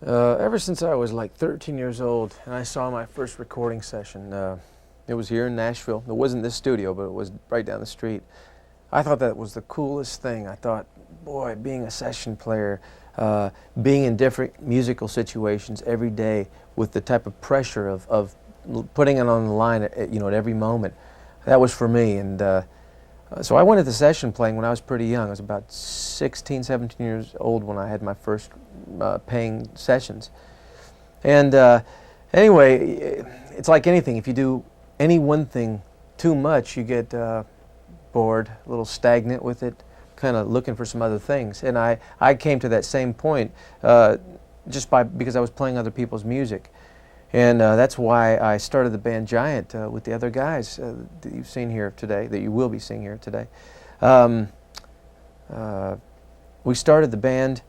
Ever since I was like 13 years old and I saw my first recording session, it was here in Nashville. It wasn't this studio, but it was right down the street. I thought that was the coolest thing. I thought, boy, being a session player, being in different musical situations every day with the type of pressure of putting it on the line at every moment, that was for me. And so I went into session playing when I was pretty young. I was about 16, 17 years old when I had my first paying sessions. And anyway, it's like anything. If you do any one thing too much, you get bored, a little stagnant with it, kind of looking for some other things. And I came to that same point just because I was playing other people's music. And that's why I started the band Giant with the other guys that you've seen here today, that you will be seeing here today. We started the band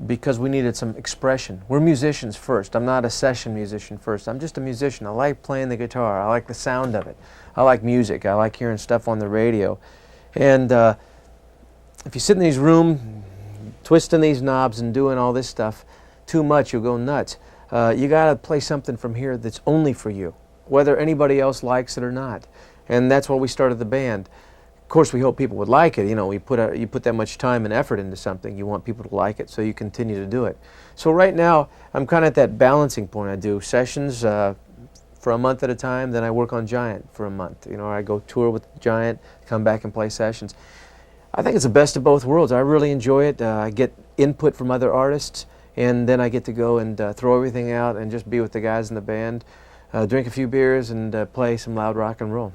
because we needed some expression. We're musicians first. I'm not a session musician first. I'm just a musician. I like playing the guitar. I like the sound of it. I like music. I like hearing stuff on the radio. And if you sit in these rooms, twisting these knobs and doing all this stuff too much, you'll go nuts. You got to play something from here that's only for you, whether anybody else likes it or not. And that's why we started the band. Of course, we hope people would like it. You know, you put that much time and effort into something, you want people to like it, so you continue to do it. So right now, I'm kind of at that balancing point. I do sessions for a month at a time, then I work on Giant for a month. You know, I go tour with Giant, come back and play sessions. I think it's the best of both worlds. I really enjoy it. I get input from other artists, and then I get to go and throw everything out and just be with the guys in the band, drink a few beers, and play some loud rock and roll.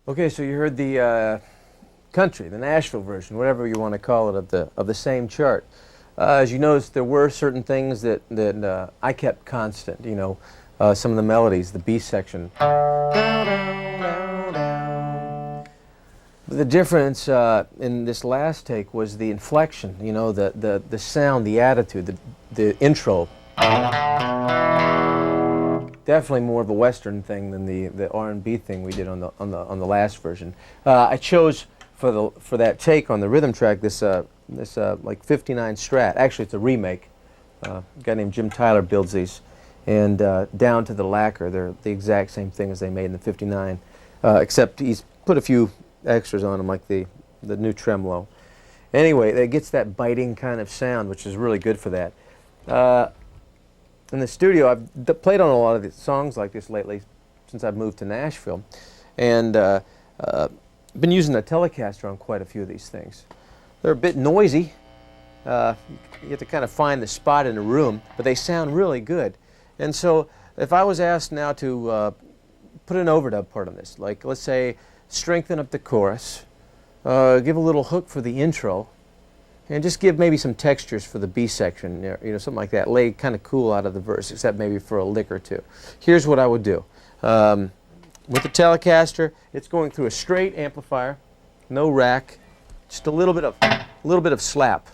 Okay, so you heard the country, the Nashville version, whatever you want to call it, of the same chart. As you noticed, there were certain things that I kept constant. You know, some of the melodies, the B section. The difference in this last take was the inflection. You know, the sound, the attitude, the intro. definitely more of a Western thing than the R&B thing we did on the last version. I chose for that take on the rhythm track this like 59 Strat. Actually, it's a remake. A guy named Jim Tyler builds these, and down to the lacquer, they're the exact same thing as they made in the 59, except he's put a few extras on them, like the new tremolo. Anyway, it gets that biting kind of sound, which is really good for that. In the studio, I've played on a lot of the songs like this lately since I've moved to Nashville, and been using a Telecaster on quite a few of these things. They're a bit noisy. You have to kind of find the spot in the room, but they sound really good. And so if I was asked now to put an overdub part on this, like let's say strengthen up the chorus, give a little hook for the intro, and just give maybe some textures for the B section, you know, something like that. Lay kind of cool out of the verse, except maybe for a lick or two. Here's what I would do. With the Telecaster, it's going through a straight amplifier, no rack, just a little bit of slap.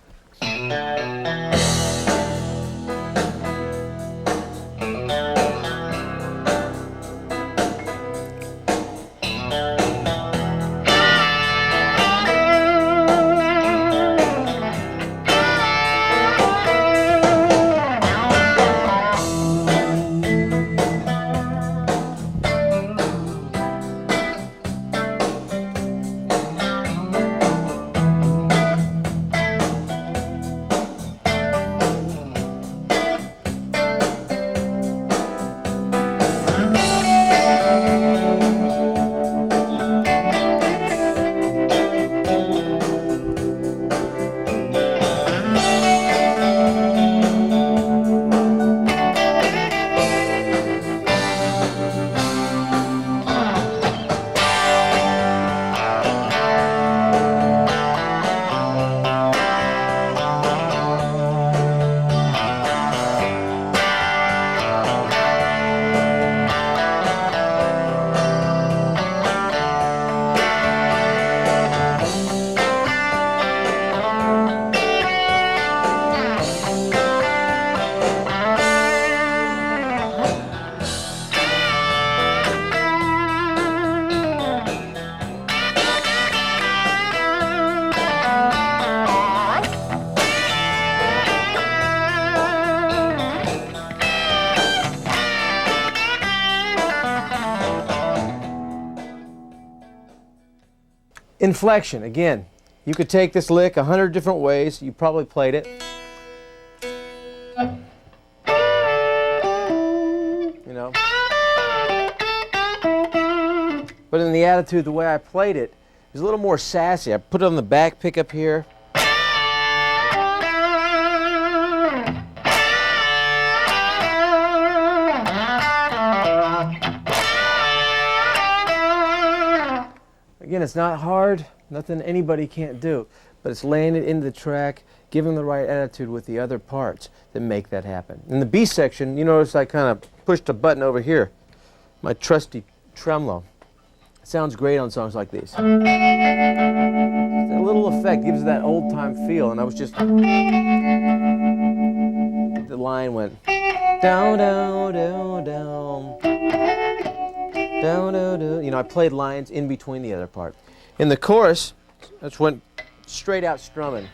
Inflection, again, you could take this lick 100 different ways. You probably played it. You know. But in the attitude, the way I played it is a little more sassy. I put it on the back pickup here. Again, it's not hard, nothing anybody can't do, but it's laying it into the track, giving the right attitude with the other parts that make that happen. In the B section, you notice I kind of pushed a button over here, my trusty tremolo. It sounds great on songs like these. That little effect gives it that old-time feel, and I was just... The line went down, down, down, down. You know, I played lines in between the other part. In the chorus, that's went straight out strumming.